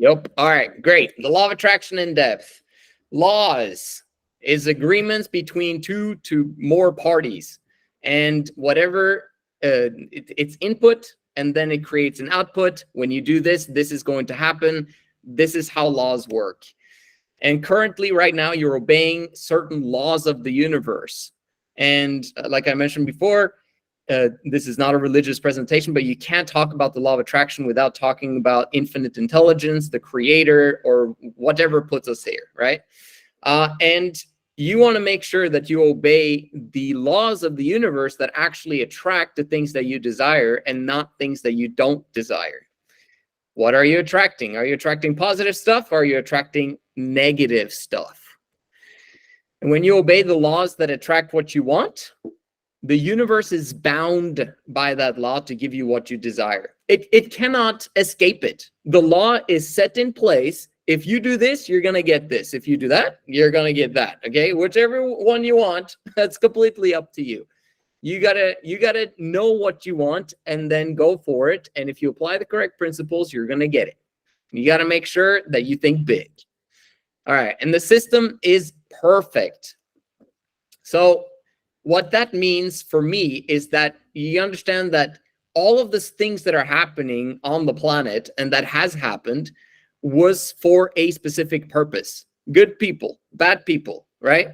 Yep. All right, great. The law of attraction in depth. Laws is agreements between two to more parties, and whatever it's input, and then it creates an output. When you do this, this is going to happen. This is how laws work. And currently, right now, you're obeying certain laws of the universe. And like I mentioned before, this is not a religious presentation, but you can't talk about the law of attraction without talking about infinite intelligence, the creator, or whatever puts us here, right? And you want to make sure that you obey the laws of the universe that actually attract the things that you desire and not things that you don't desire. What are you attracting? Are you attracting positive stuff, or are you attracting negative stuff? And when you obey the laws that attract what you want, the universe is bound by that law to give you what you desire. It cannot escape it. The law is set in place. If you do this, you're going to get this. If you do that, you're going to get that. Okay, whichever one you want, that's completely up to you. You gotta know what you want and then go for it. And if you apply the correct principles, you're going to get it. You got to make sure that you think big. All right, and the system is perfect. So what that means for me is that you understand that all of the things that are happening on the planet and that has happened was for a specific purpose. Good people, bad people, right?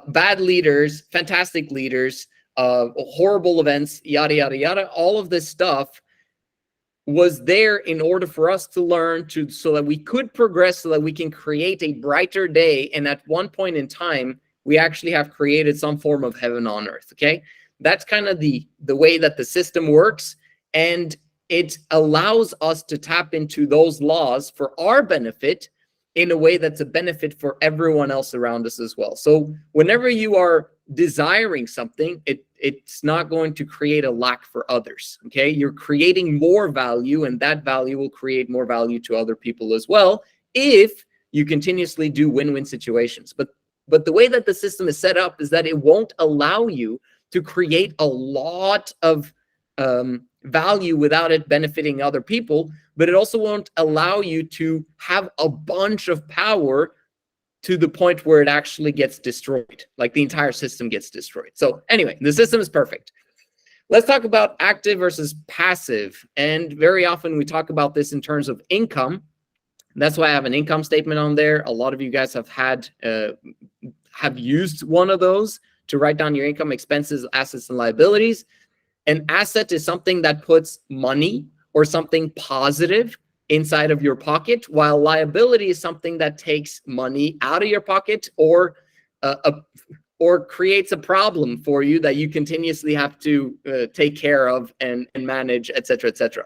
Bad leaders, fantastic leaders, horrible events, yada, yada, yada. All of this stuff was there in order for us to learn so that we could progress, so that we can create a brighter day. And at one point in time, we actually have created some form of heaven on earth. Okay, that's kind of the way that the system works, and it allows us to tap into those laws for our benefit in a way that's a benefit for everyone else around us as well. So whenever you are desiring something, it's not going to create a lack for others. Okay, you're creating more value, and that value will create more value to other people as well if you continuously do win-win situations. But the way that the system is set up is that it won't allow you to create a lot of value without it benefiting other people, but it also won't allow you to have a bunch of power to the point where it actually gets destroyed, like the entire system gets destroyed. So anyway, the system is perfect. Let's talk about active versus passive. And very often we talk about this in terms of income. That's why I have an income statement on there. A lot of you guys have used one of those to write down your income, expenses, assets, and liabilities. An asset is something that puts money or something positive inside of your pocket, while liability is something that takes money out of your pocket or creates a problem for you that you continuously have to take care of and manage, etc., etc.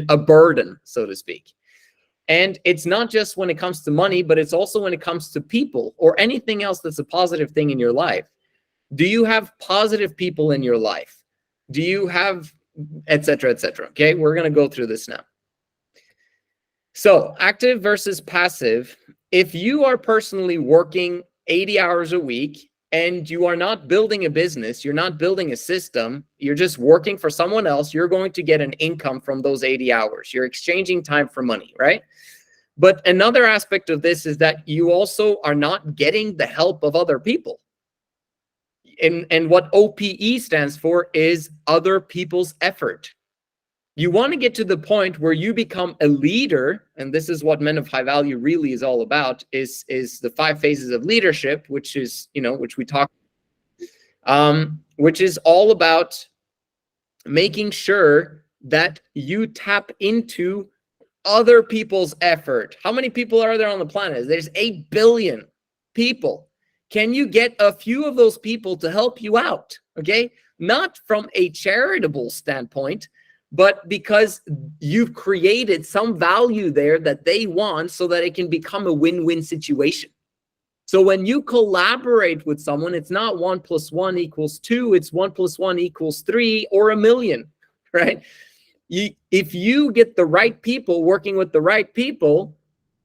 A burden, so to speak. And it's not just when it comes to money, but it's also when it comes to people or anything else that's a positive thing in your life. Do you have positive people in your life? Do you have etc., etc.? Okay, we're going to go through this now. So active versus passive. If you are personally working 80 hours a week and you are not building a business, you're not building a system, you're just working for someone else, you're going to get an income from those 80 hours. You're exchanging time for money, right? But another aspect of this is that you also are not getting the help of other people. And what OPE stands for is other people's effort. You want to get to the point where you become a leader, and this is what Men of High Value really is all about, is the 5 phases of leadership, which is, which we talk, which is all about making sure that you tap into other people's effort. How many people are there on the planet? There's 8 billion people. Can you get a few of those people to help you out? Okay, not from a charitable standpoint, but because you've created some value there that they want so that it can become a win-win situation. So when you collaborate with someone, it's not 1 + 1 = 2, it's 1 + 1 = 3 or 1,000,000, right? If you get the right people working with the right people,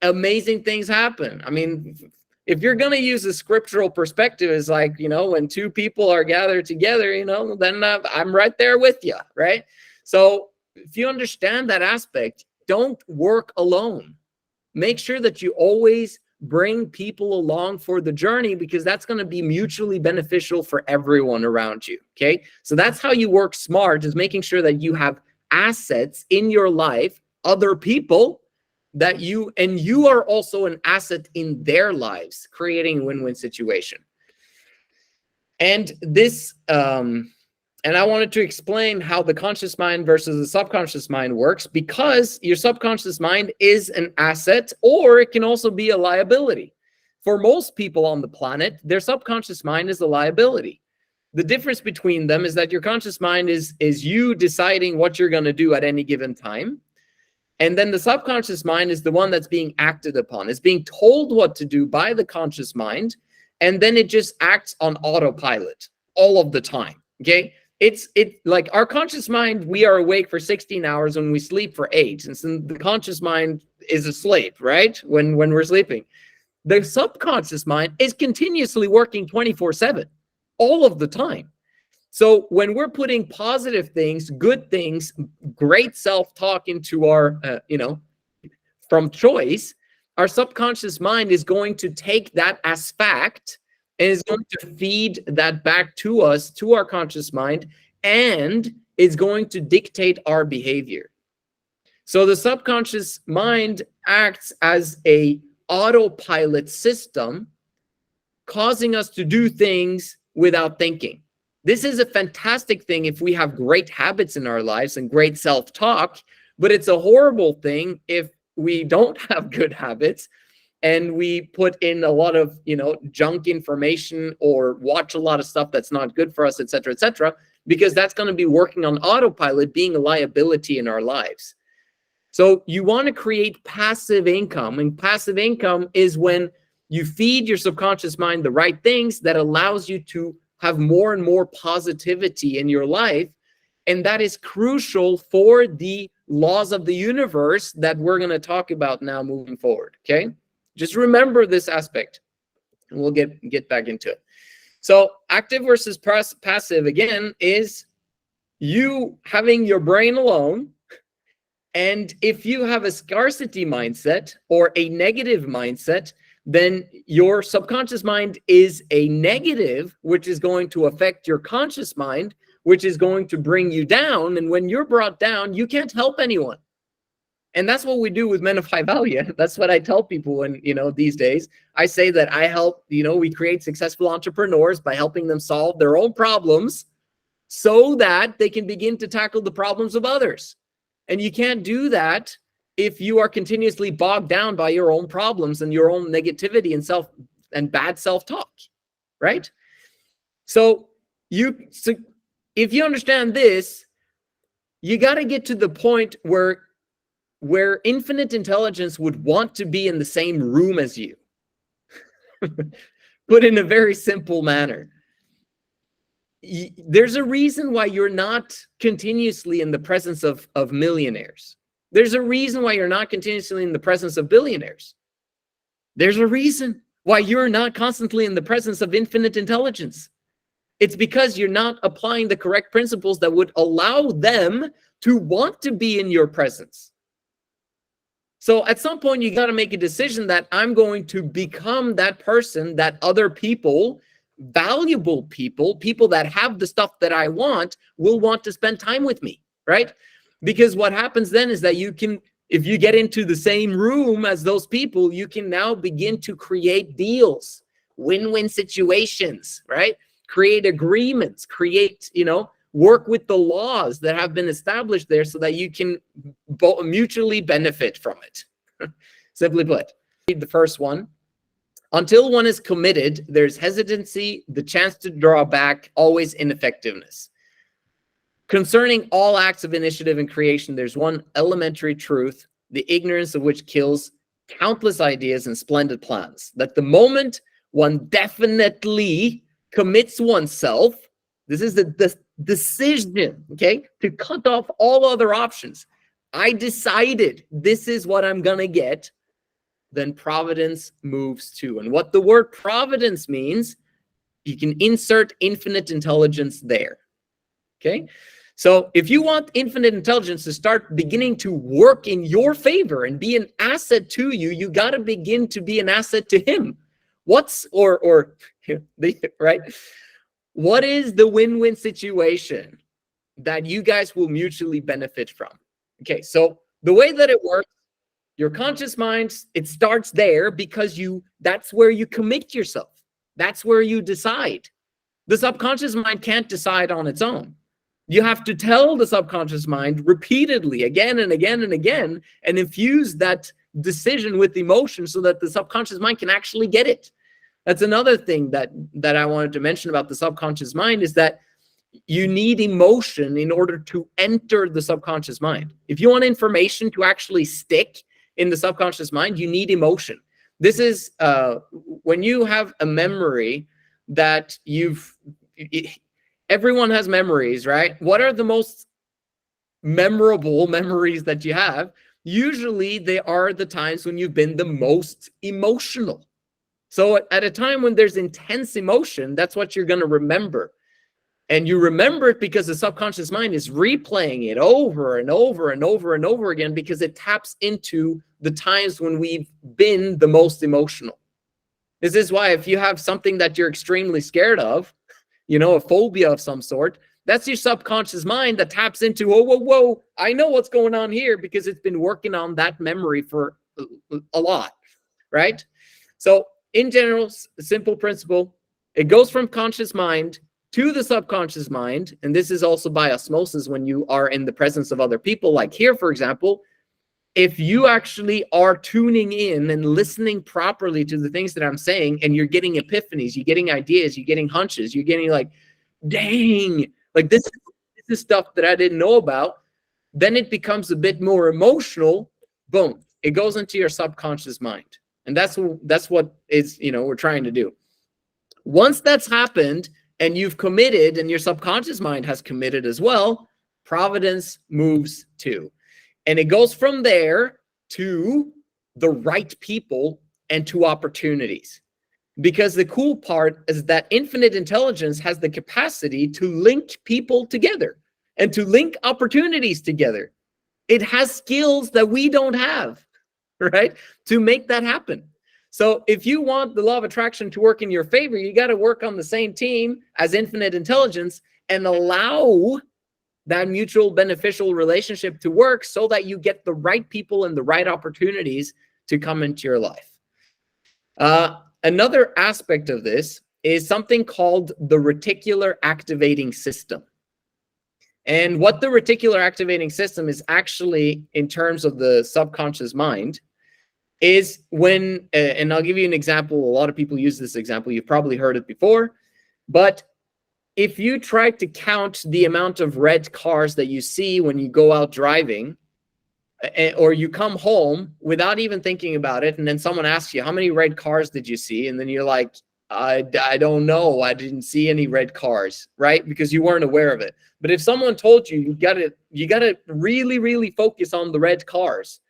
amazing things happen. I mean, if you're going to use a scriptural perspective, it's like, when 2 people are gathered together, then I'm right there with you, right? So if you understand that aspect, don't work alone. make sure that you always bring people along for the journey, because that's going to be mutually beneficial for everyone around you. Okay, so that's how you work smart, is making sure that you have assets in your life, other people that you are also an asset in their lives, creating a win-win situation. And this and I wanted to explain how the conscious mind versus the subconscious mind works, because your subconscious mind is an asset, or it can also be a liability. For most people on the planet, their subconscious mind is a liability. The difference between them is that your conscious mind is you deciding what you're going to do at any given time. And then the subconscious mind is the one that's being acted upon. It's being told what to do by the conscious mind, and then it just acts on autopilot all of the time. Okay? It's like our conscious mind, we are awake for 16 hours when we sleep for 8. And so the conscious mind is asleep, right? When we're sleeping. The subconscious mind is continuously working 24/7, all of the time. So when we're putting positive things, good things, great self-talk into our, from choice, our subconscious mind is going to take that as fact and is going to feed that back to us, to our conscious mind, and is going to dictate our behavior. So the subconscious mind acts as a autopilot system, causing us to do things without thinking. This is a fantastic thing if we have great habits in our lives and great self-talk, but it's a horrible thing if we don't have good habits and we put in a lot of, junk information or watch a lot of stuff that's not good for us, et cetera, because that's going to be working on autopilot, being a liability in our lives. So you want to create passive income, and passive income is when you feed your subconscious mind the right things that allows you to have more and more positivity in your life. And that is crucial for the laws of the universe that we're going to talk about now moving forward. Okay, just remember this aspect and we'll get back into it. So active versus passive, again, is you having your brain alone. And if you have a scarcity mindset or a negative mindset, then your subconscious mind is a negative, which is going to affect your conscious mind, which is going to bring you down. And when you're brought down, you can't help anyone. And that's what we do with Men of High Value. That's what I tell people when, these days. I say that I help, we create successful entrepreneurs by helping them solve their own problems so that they can begin to tackle the problems of others. And you can't do that if you are continuously bogged down by your own problems and your own negativity and bad self-talk, right? So if you understand this, you got to get to the point where infinite intelligence would want to be in the same room as you. Put in a very simple manner. There's a reason why you're not continuously in the presence of millionaires. There's a reason why you're not continuously in the presence of billionaires. There's a reason why you're not constantly in the presence of infinite intelligence. It's because you're not applying the correct principles that would allow them to want to be in your presence. So at some point, you got to make a decision that I'm going to become that person that other people, valuable people that have the stuff that I want, will want to spend time with me, right? Because what happens then is that if you get into the same room as those people, you can now begin to create deals, win-win situations, right? Create agreements, work with the laws that have been established there so that you can mutually benefit from it. Simply put, read the first one. Until one is committed, there's hesitancy, the chance to draw back, always ineffectiveness. Concerning all acts of initiative and creation, there's one elementary truth, the ignorance of which kills countless ideas and splendid plans. That the moment one definitely commits oneself, this is the decision, okay, to cut off all other options. I decided this is what I'm going to get. Then providence moves too. And what the word providence means, you can insert infinite intelligence there. Okay. So if you want infinite intelligence to start beginning to work in your favor and be an asset to you, you got to begin to be an asset to him. Right? What is the win-win situation that you guys will mutually benefit from? Okay, so the way that it works, your conscious mind, it starts there because that's where you commit yourself. That's where you decide. The subconscious mind can't decide on its own. You have to tell the subconscious mind repeatedly, again and again and again, and infuse that decision with emotion so that the subconscious mind can actually get it. That's another thing that I wanted to mention about the subconscious mind, is that you need emotion in order to enter the subconscious mind. If you want information to actually stick in the subconscious mind, you need emotion. This is when you have a memory that everyone has memories, right? What are the most memorable memories that you have? Usually they are the times when you've been the most emotional. So at a time when there's intense emotion, that's what you're going to remember. And you remember it because the subconscious mind is replaying it over and over and over and over again, because it taps into the times when we've been the most emotional. This is why if you have something that you're extremely scared of, a phobia of some sort, that's your subconscious mind that taps into, whoa, I know what's going on here, because it's been working on that memory for a lot, right? So in general, simple principle, it goes from conscious mind to the subconscious mind. And this is also by osmosis when you are in the presence of other people. Like here, for example, if you actually are tuning in and listening properly to the things that I'm saying, and you're getting epiphanies, you're getting ideas, you're getting hunches, you're getting like, dang, like this is stuff that I didn't know about, then it becomes a bit more emotional. Boom, it goes into your subconscious mind. And that's what is, we're trying to do. Once that's happened and you've committed and your subconscious mind has committed as well, providence moves too. And it goes from there to the right people and to opportunities. Because the cool part is that infinite intelligence has the capacity to link people together and to link opportunities together. It has skills that we don't have, right? To make that happen. So if you want the law of attraction to work in your favor, you got to work on the same team as infinite intelligence and allow that mutual beneficial relationship to work so that you get the right people and the right opportunities to come into your life. Another aspect of this is something called the reticular activating system. And what the reticular activating system is actually, in terms of the subconscious mind, is when, and I'll give you an example. A lot of people use this example. You've probably heard it before. But if you try to count the amount of red cars that you see when you go out driving, or you come home without even thinking about it, and then someone asks you, how many red cars did you see? And then you're like, I don't know. I didn't see any red cars, right? Because you weren't aware of it. But if someone told you, you gotta really, really focus on the red cars,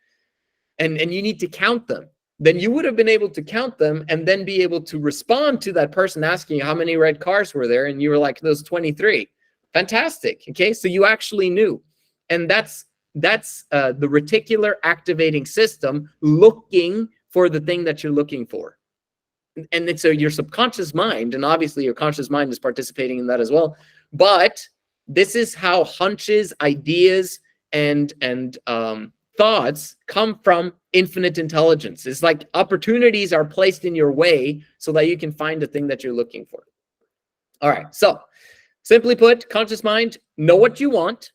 and you need to count them, then you would have been able to count them and then be able to respond to that person asking you how many red cars were there. And you were like, those 23. Fantastic. Okay, so you actually knew. And that's the reticular activating system looking for the thing that you're looking for. And then so your subconscious mind, and obviously your conscious mind is participating in that as well, but this is how hunches, ideas, and thoughts come from infinite intelligence. It's like opportunities are placed in your way so that you can find the thing that you're looking for. All right, so simply put, conscious mind, know what you want,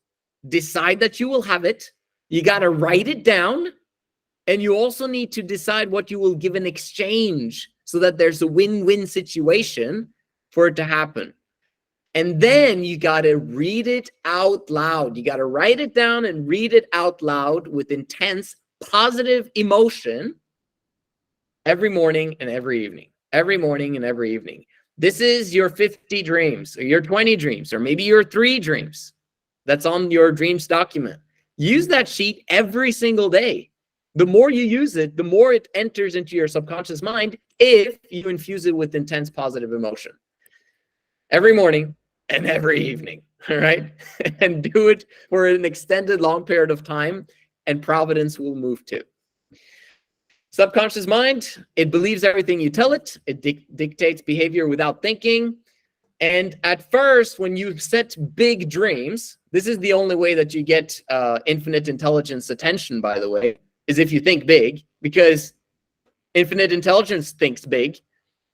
decide that you will have it, you got to write it down, and you also need to decide what you will give in exchange so that there's a win-win situation for it to happen. And then you got to read it out loud. You got to write it down and read it out loud with intense, positive emotion every morning and every evening. Every morning and every evening. This is your 50 dreams, or your 20 dreams, or maybe your 3 dreams. That's on your dreams document. Use that sheet every single day. The more you use it, the more it enters into your subconscious mind if you infuse it with intense positive emotion. Every morning and every evening. all right? And do it for an extended long period of time, and providence will move too. Subconscious mind, it believes everything you tell it. It dictates behavior without thinking. And at first, when you set big dreams, this is the only way that you get infinite intelligence attention, by the way, is if you think big, because infinite intelligence thinks big.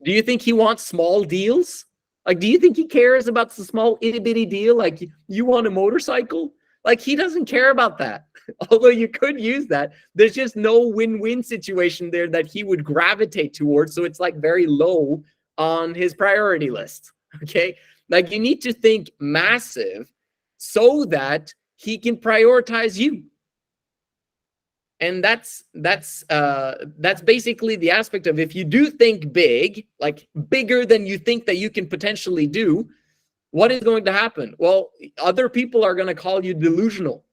Do you think he wants small deals? Like, do you think he cares about the small itty bitty deal? Like, you want a motorcycle? Like, he doesn't care about that. Although you could use that. There's just no win-win situation there that he would gravitate towards. So it's like very low on his priority list. Okay. Like, you need to think massive so that he can prioritize you. And that's basically the aspect of, if you do think big, like bigger than you think that you can potentially do, what is going to happen? Well, other people are going to call you delusional.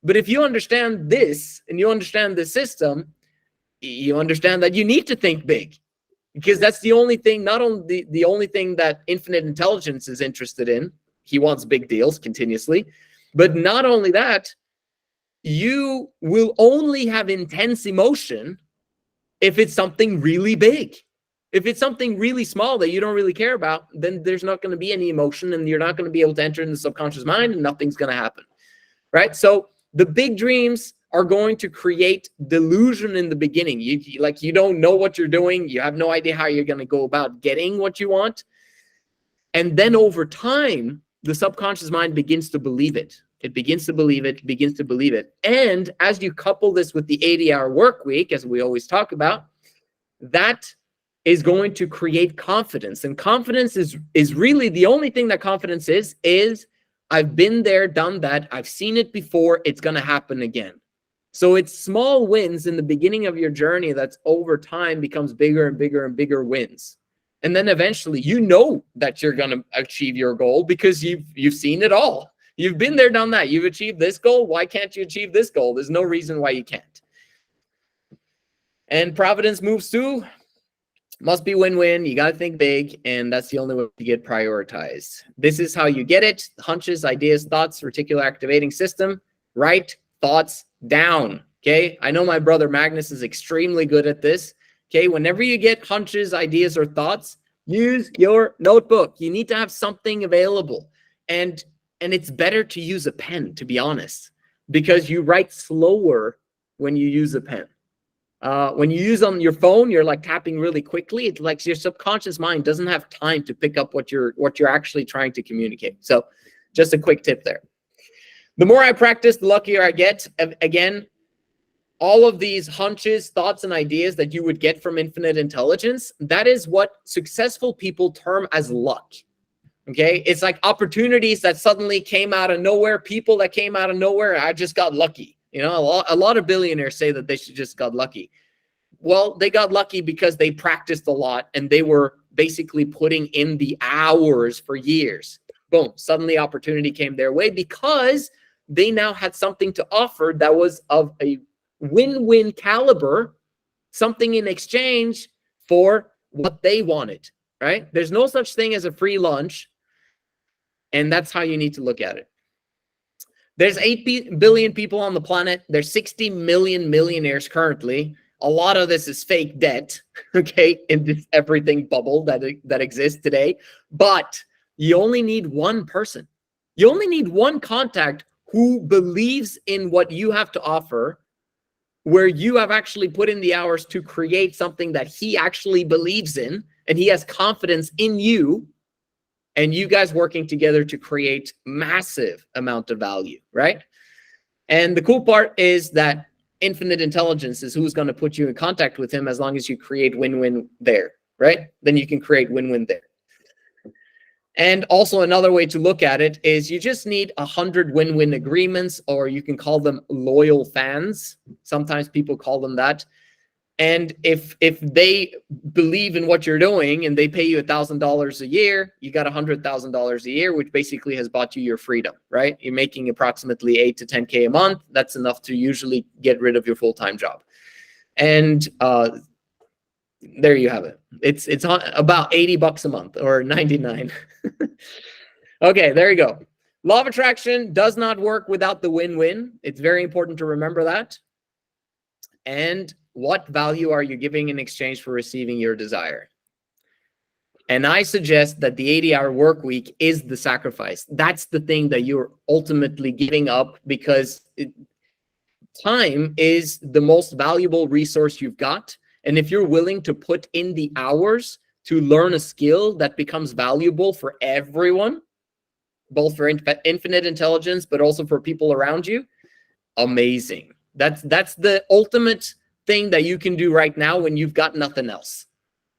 But if you understand this and you understand the system, you understand that you need to think big, because that's the only thing, not only the only thing that infinite intelligence is interested in. He wants big deals continuously, but not only that, you will only have intense emotion if it's something really big. If it's something really small that you don't really care about, then there's not going to be any emotion, and you're not going to be able to enter in the subconscious mind, and nothing's going to happen, right? So the big dreams are going to create delusion in the beginning. You don't know what you're doing. You have no idea how you're going to go about getting what you want. And then over time, the subconscious mind begins to believe it. It begins to believe it, begins to believe it. And as you couple this with the 80-hour work week, as we always talk about, that is going to create confidence. And confidence is really the only thing that confidence is I've been there, done that. I've seen it before. It's going to happen again. So it's small wins in the beginning of your journey that's over time becomes bigger and bigger and bigger wins. And then eventually you know that you're going to achieve your goal because you've seen it all. You've been there, done that. You've achieved this goal. Why can't you achieve this goal? There's no reason why you can't. And providence moves too. Must be win-win. You got to think big, and that's the only way to get prioritized. This is how you get it. Hunches, ideas, thoughts, reticular activating system. Write thoughts down. Okay. I know my brother Magnus is extremely good at this. Okay. Whenever you get hunches, ideas, or thoughts, use your notebook. You need to have something available. And it's better to use a pen, to be honest, because you write slower when you use a pen. When you use on your phone, you're like tapping really quickly. It's like your subconscious mind doesn't have time to pick up what you're actually trying to communicate. So just a quick tip there. The more I practice, the luckier I get. Again, all of these hunches, thoughts, and ideas that you would get from infinite intelligence, that is what successful people term as luck. Okay, it's like opportunities that suddenly came out of nowhere, people that came out of nowhere. I just got lucky. You know, a lot of billionaires say that they just got lucky. Well, they got lucky because they practiced a lot and they were basically putting in the hours for years. Boom, suddenly opportunity came their way because they now had something to offer that was of a win-win caliber, something in exchange for what they wanted, right? There's no such thing as a free lunch. And that's how you need to look at it. There's 8 billion people on the planet. There's 60 million millionaires currently. A lot of this is fake debt, okay, in this everything bubble that exists today. But you only need one person. You only need one contact who believes in what you have to offer, where you have actually put in the hours to create something that he actually believes in, and he has confidence in you. And you guys working together to create massive amount of value, right? And the cool part is that infinite intelligence is who's going to put you in contact with him as long as you create win-win there, right? Then you can create win-win there. And also another way to look at it is you just need 100 win-win agreements, or you can call them loyal fans. Sometimes people call them that. And if they believe in what you're doing and they pay you $1,000 a year, you got $100,000 a year, which basically has bought you your freedom, right? You're making approximately 8 to 10K a month. That's enough to usually get rid of your full-time job. And there you have it. It's about $80 a month or 99. Okay, there you go. Law of attraction does not work without the win-win. It's very important to remember that. And what value are you giving in exchange for receiving your desire? And I suggest that the 80-hour work week is the sacrifice. That's the thing that you're ultimately giving up, because time is the most valuable resource you've got. And if you're willing to put in the hours to learn a skill that becomes valuable for everyone, both for infinite intelligence, but also for people around you, amazing. That's the ultimate thing that you can do right now when you've got nothing else.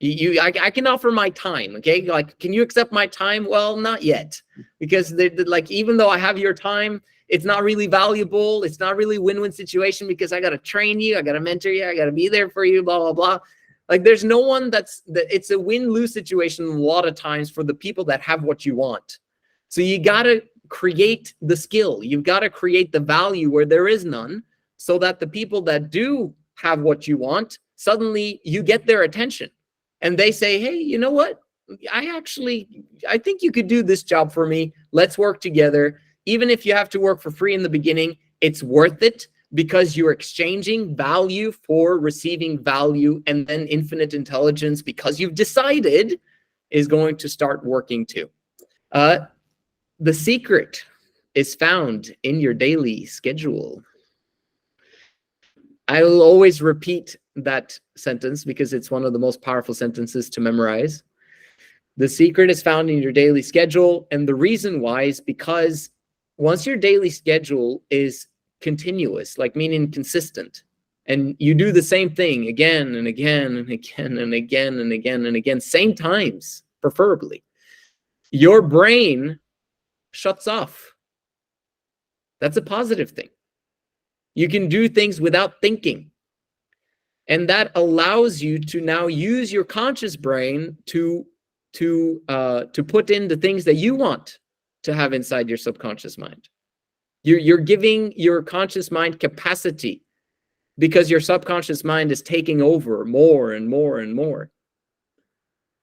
I can offer my time, okay? Like, can you accept my time? Well, not yet, because like, even though I have your time, it's not really valuable. It's not really win-win situation, because I got to train you, I got to mentor you, I got to be there for you, blah, blah, blah. Like, there's no one it's a win-lose situation a lot of times for the people that have what you want. So you got to create the skill. You've got to create the value where there is none, so that the people that do have what you want, suddenly you get their attention. And they say, hey, you know what? I think you could do this job for me. Let's work together. Even if you have to work for free in the beginning, it's worth it, because you're exchanging value for receiving value, and then infinite intelligence, because you've decided, is going to start working too. The secret is found in your daily schedule. I will always repeat that sentence because it's one of the most powerful sentences to memorize. The secret is found in your daily schedule. And the reason why is because once your daily schedule is continuous, like meaning consistent, and you do the same thing again and again and again and again and again and again, same times, preferably, your brain shuts off. That's a positive thing. You can do things without thinking. And that allows you to now use your conscious brain to put in the things that you want to have inside your subconscious mind. You're giving your conscious mind capacity, because your subconscious mind is taking over more and more and more.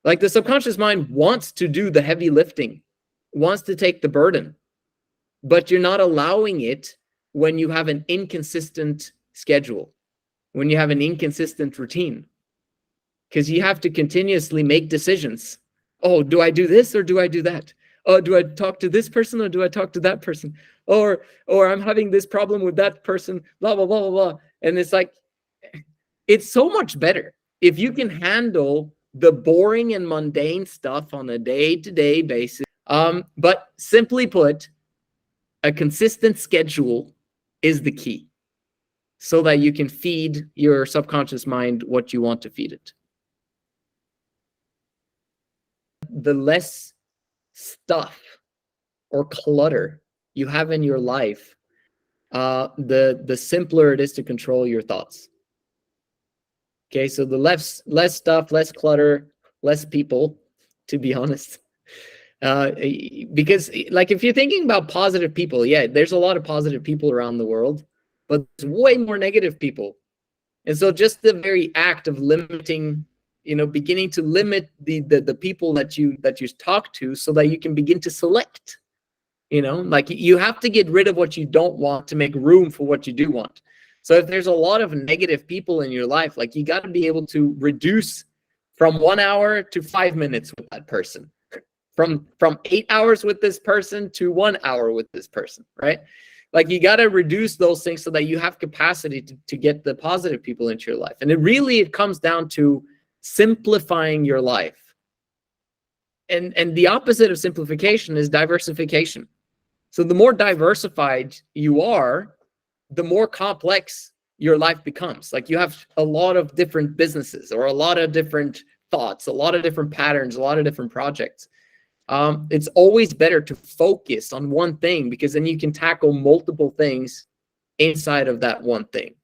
Like, the subconscious mind wants to do the heavy lifting, wants to take the burden, but you're not allowing it when you have an inconsistent schedule, when you have an inconsistent routine, because you have to continuously make decisions. Oh, do I do this or do I do that? Oh, do I talk to this person or do I talk to that person? Or I'm having this problem with that person, blah, blah, blah, blah, blah. And it's like, it's so much better if you can handle the boring and mundane stuff on a day-to-day basis. But simply put, a consistent schedule is the key, so that you can feed your subconscious mind what you want to feed it. The less stuff or clutter you have in your life, the simpler it is to control your thoughts. Okay, so the less stuff, less clutter, less people, to be honest. Because, like, if you're thinking about positive people, yeah, there's a lot of positive people around the world, but there's way more negative people. And so just the very act of limiting, beginning to limit the people that you talk to, so that you can begin to select, like, you have to get rid of what you don't want to make room for what you do want. So if there's a lot of negative people in your life, like, you got to be able to reduce from 1 hour to 5 minutes with that person, from 8 hours with this person to 1 hour with this person, right? Like, you got to reduce those things so that you have capacity to get the positive people into your life. And it comes down to simplifying your life. And the opposite of simplification is diversification. So the more diversified you are, the more complex your life becomes. Like, you have a lot of different businesses, or a lot of different thoughts, a lot of different patterns, a lot of different projects. It's always better to focus on one thing, because then you can tackle multiple things inside of that one thing.